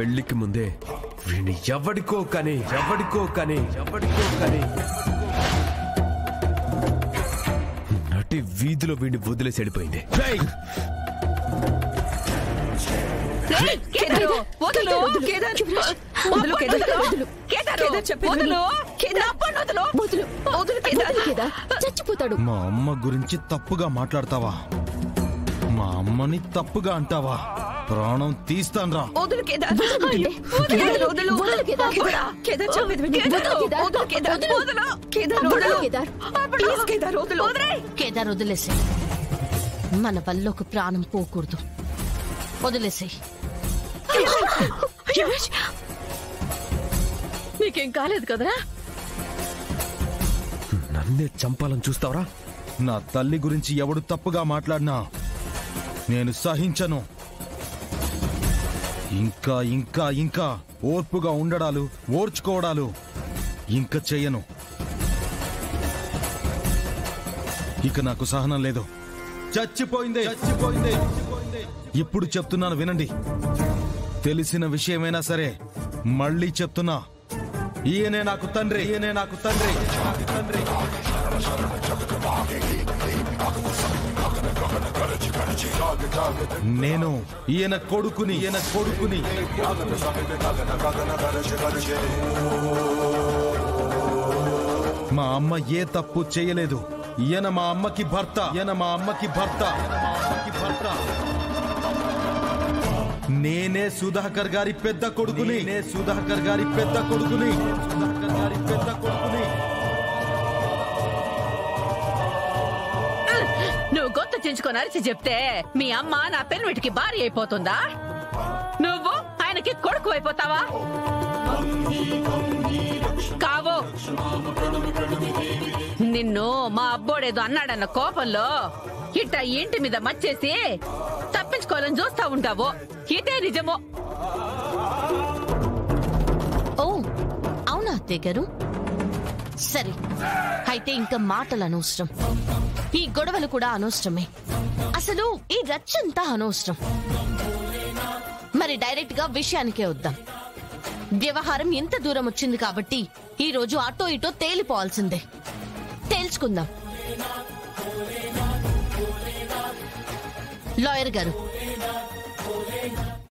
పెళ్లికి ముందే వీణి ఎవడికో కని నటి వీధిలో వీడిని వదిలేసి వెళ్ళిపోయింది. చచ్చిపోతాడు. మా అమ్మ గురించి తప్పుగా మాట్లాడతావా? మా అమ్మని తప్పుగా అంటావా? ప్రాణం తీస్తాన్రా. కేదార్ వదిలేసే, మన వల్ల ఒక ప్రాణం పోకూడదు. వదిలేసే. నీకేం కాలేదు కదరా? నన్నే చంపాలని చూస్తావరా? నా తల్లి గురించి ఎవడు తప్పుగా మాట్లాడినా నేను సహించను. ఇంకా ఇంకా ఇంకా ఓర్పుగా ఉండడాలు, ఓర్చుకోవడాలు ఇంకా చెయ్యను. ఇక నాకు సహనం లేదు. చచ్చిపోయిందే. ఇప్పుడు చెప్తున్నాను వినండి. తెలిసిన విషయమైనా సరే మళ్ళీ చెప్తున్నా, ఈయనే నాకు తండ్రి. నేను ఈయన కొడుకుని. మా అమ్మ ఏ తప్పు చేయలేదు. ఈయన మా అమ్మకి భర్త. నేనే సుధాకర్ గారి పెద్ద కొడుకుని. నువ్వు గొంతు చించుకొని అరిచి చెప్తే మీ అమ్మ నా పెన్విటికి భార్య అయిపోతుందా? నువ్వు ఆయనకి కొడుకు అయిపోతావా? కావు. నిన్ను మా అబ్బోడేదో అన్నాడన్న కోపంలో ఇట్ట ఇంటి మీద మచ్చేసి తప్పించుకోవాలని చూస్తా ఉంటావు. ఇదే నిజమో? ఓ అవునా అత్తయ్య గారు? సరే, అయితే ఇంకా మాటలు అనవసరం, ఈ గొడవలు కూడా అనవసరమే, అసలు ఈ రచ్చంతా అనవసరం. మరి డైరెక్ట్ గా విషయానికే వద్దాం. వ్యవహారం ఎంత దూరం వచ్చింది కాబట్టి ఈ రోజు అటో ఇటో తేలిపోవాల్సిందే. తేల్చుకుందాం. లాయర్ గారు,